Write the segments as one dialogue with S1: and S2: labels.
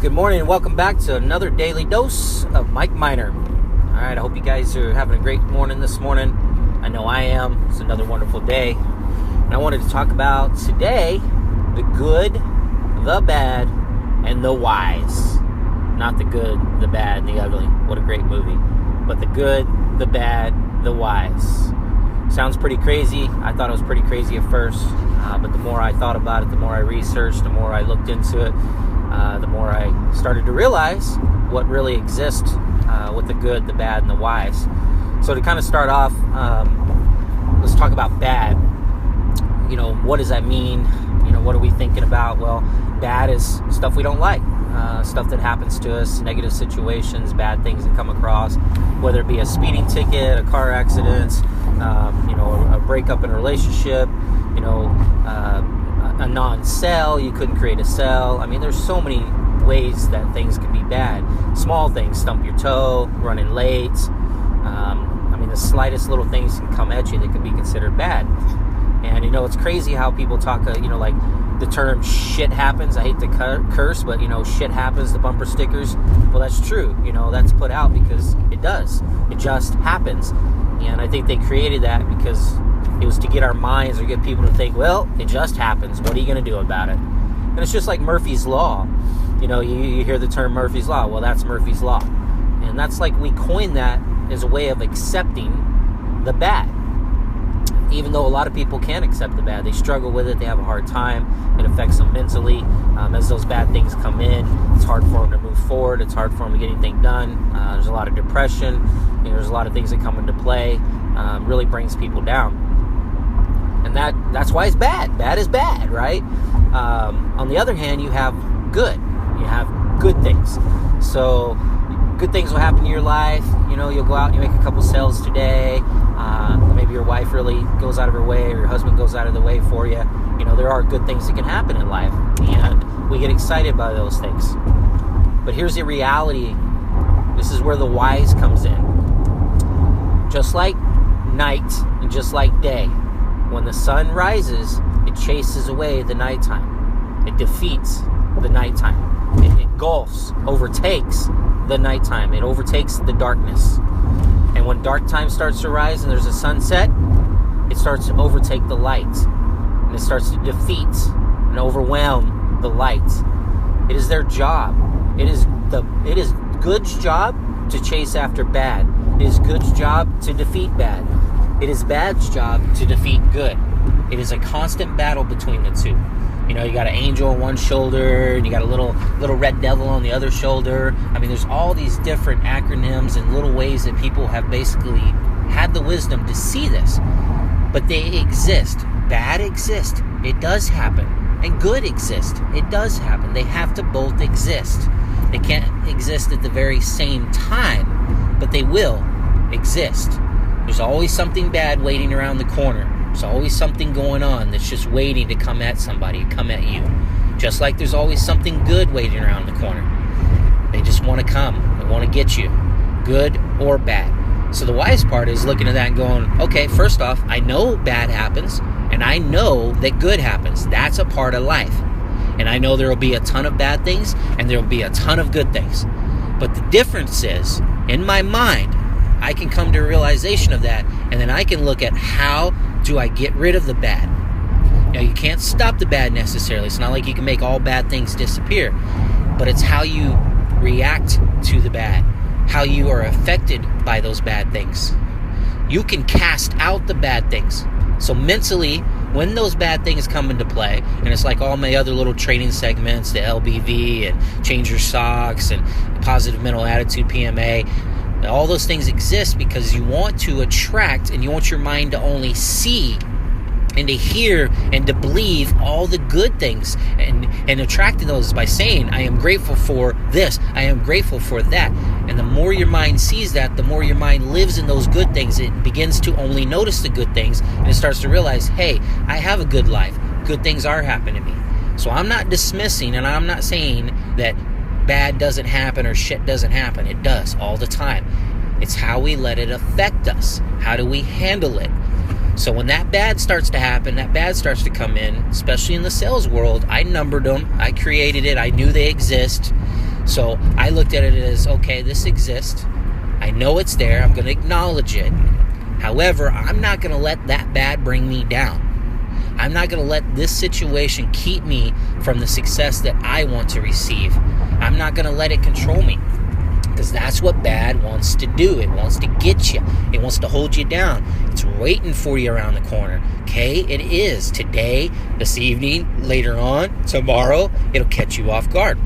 S1: Good morning and welcome back to another Daily Dose of Mynar. Alright, I hope you guys are having a great morning this morning. I know I am. It's another wonderful day. And I wanted to talk about today the good, the bad, and the wise. Not the good, the bad, and the ugly. What a great movie. But the good, the bad, the wise. Sounds pretty crazy. I thought it was pretty crazy at first. But the more I thought about it, the more I researched, the more I looked into it, the more I started to realize what really exists with the good, the bad, and the wise. So to kind of start off, let's talk about bad. What does that mean? What are we thinking about? Well, bad is stuff we don't like, stuff that happens to us, negative situations, bad things that come across, whether it be a speeding ticket, a car accident, a breakup in a relationship, a non-sale, you couldn't create a sale. I mean, there's so many ways that things can be bad. Small things, stump your toe, running late. The slightest little things can come at you that could be considered bad. And, it's crazy how people talk, like the term shit happens. I hate to curse, but, shit happens, the bumper stickers. Well, that's true. That's put out because it does. It just happens. And I think they created that because it was to get our minds or get people to think, well, it just happens. What are you going to do about it? And it's just like Murphy's Law. You hear the term Murphy's Law. Well, that's Murphy's Law. And that's like we coined that as a way of accepting the bad. Even though a lot of people can't accept the bad, they struggle with it, they have a hard time, it affects them mentally. As those bad things come in, it's hard for them to move forward, it's hard for them to get anything done. There's a lot of depression, there's a lot of things that come into play, really brings people down. And that's why it's bad. Bad is bad, right? On the other hand, you have good. You have good things. So good things will happen in your life. You'll go out and you make a couple sales today. Maybe your wife really goes out of her way, or your husband goes out of the way for you. There are good things that can happen in life, and we get excited by those things. But here's the reality. This is where the wise comes in. Just like night and just like day, when the sun rises, it chases away the nighttime. It defeats the nighttime. It engulfs, overtakes the nighttime. It overtakes the darkness. And when dark time starts to rise and there's a sunset, it starts to overtake the light. And it starts to defeat and overwhelm the light. It is their job. It is good's job to chase after bad. It is good's job to defeat bad. It is bad's job to defeat good. It is a constant battle between the two. You got an angel on one shoulder, and you got a little red devil on the other shoulder. There's all these different acronyms and little ways that people have basically had the wisdom to see this. But they exist. Bad exists. It does happen. And good exists. It does happen. They have to both exist. They can't exist at the very same time, but they will exist. There's always something bad waiting around the corner. There's always something going on that's just waiting to come at somebody, come at you. Just like there's always something good waiting around the corner. They just want to come. They want to get you, good or bad. So the wise part is looking at that and going, okay, first off, I know bad happens, and I know that good happens. That's a part of life. And I know there will be a ton of bad things, and there will be a ton of good things. But the difference is, in my mind, I can come to a realization of that, and then I can look at how do I get rid of the bad. You can't stop the bad necessarily. It's not like you can make all bad things disappear, but it's how you react to the bad, how you are affected by those bad things. You can cast out the bad things. So mentally, when those bad things come into play, and it's like all my other little training segments, the LBV and Change Your Socks and Positive Mental Attitude PMA, all those things exist because you want to attract and you want your mind to only see and to hear and to believe all the good things and attracting those by saying, I am grateful for this, I am grateful for that. And the more your mind sees that, the more your mind lives in those good things. It begins to only notice the good things, and it starts to realize, hey, I have a good life. Good things are happening to me. So I'm not dismissing, and I'm not saying that bad doesn't happen or shit doesn't happen. It does all the time. It's how we let it affect us. How do we handle it? So when that bad starts to happen, that bad starts to come in, especially in the sales world, I numbered them, I created it, I knew they exist. So I looked at it as, okay, this exists. I know it's there. I'm going to acknowledge it. However, I'm not going to let that bad bring me down. I'm not going to let this situation keep me from the success that I want to receive. I'm not going to let it control me, because that's what bad wants to do. It wants to get you. It wants to hold you down. It's waiting for you around the corner. Okay? It is. Today, this evening, later on, tomorrow, it'll catch you off guard.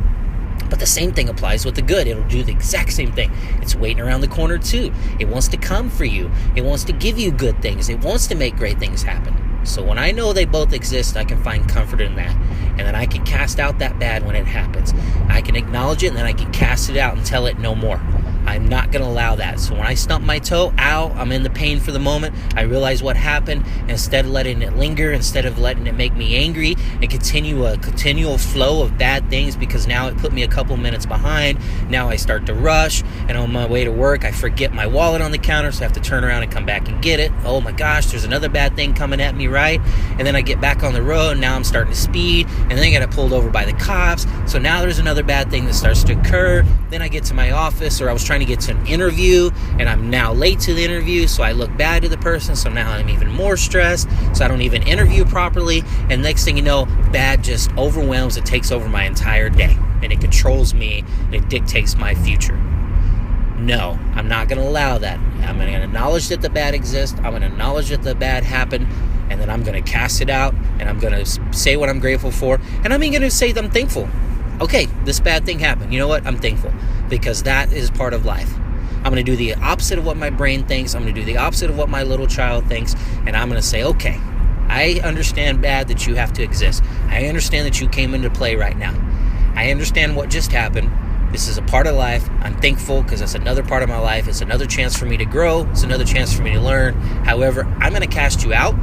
S1: But the same thing applies with the good. It'll do the exact same thing. It's waiting around the corner too. It wants to come for you. It wants to give you good things. It wants to make great things happen. So when I know they both exist, I can find comfort in that. And then I can cast out that bad when it happens. I can acknowledge it, and then I can cast it out and tell it no more. I'm not going to allow that. So when I stump my toe, ow, I'm in the pain for the moment. I realize what happened. And instead of letting it linger, instead of letting it make me angry and continue a continual flow of bad things, because now it put me a couple minutes behind. Now I start to rush, and on my way to work, I forget my wallet on the counter, so I have to turn around and come back and get it. Oh my gosh, there's another bad thing coming at me, right? And then I get back on the road, and now I'm starting to speed, and then I get pulled over by the cops. So now there's another bad thing that starts to occur. Then I get to my office, or I was trying to get to an interview, and I'm now late to the interview, so I look bad to the person, so now I'm even more stressed, so I don't even interview properly, and next thing you know, bad just overwhelms, it takes over my entire day, and it controls me, and it dictates my future. No, I'm not going to allow that. I'm going to acknowledge that the bad exists, I'm going to acknowledge that the bad happened, and then I'm going to cast it out, and I'm going to say what I'm grateful for, and I'm even going to say that I'm thankful. Okay, this bad thing happened. You know what? I'm thankful, because that is part of life. I'm going to do the opposite of what my brain thinks. I'm going to do the opposite of what my little child thinks, and I'm going to say, okay, I understand bad that you have to exist. I understand that you came into play right now. I understand what just happened. This is a part of life. I'm thankful because it's another part of my life. It's another chance for me to grow. It's another chance for me to learn. However, I'm going to cast you out.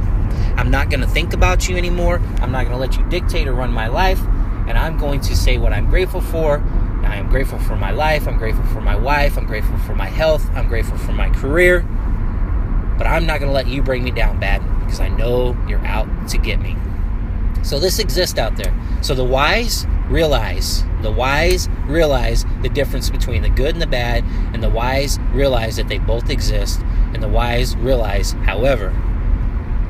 S1: I'm not going to think about you anymore. I'm not going to let you dictate or run my life. And I'm going to say what I'm grateful for. I am grateful for my life. I'm grateful for my wife. I'm grateful for my health. I'm grateful for my career. But I'm not going to let you bring me down bad, because I know you're out to get me. So this exists out there. So the wise realize the difference between the good and the bad, and the wise realize that they both exist, and the wise realize, however,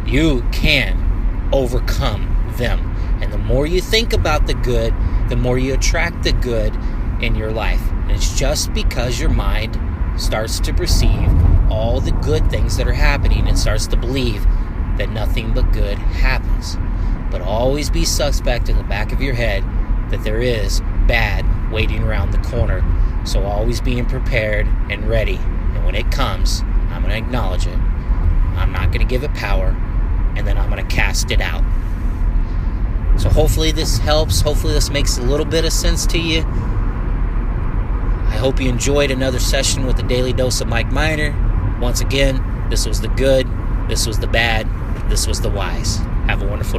S1: you can overcome them. And the more you think about the good, the more you attract the good in your life. And it's just because your mind starts to perceive all the good things that are happening and starts to believe that nothing but good happens. But always be suspect in the back of your head that there is bad waiting around the corner. So always being prepared and ready. And when it comes, I'm going to acknowledge it. I'm not going to give it power. And then I'm going to cast it out. So hopefully this helps. Hopefully this makes a little bit of sense to you. I hope you enjoyed another session with the Daily Dose of Mynar. Once again, this was the good, this was the bad, this was the wise. Have a wonderful day.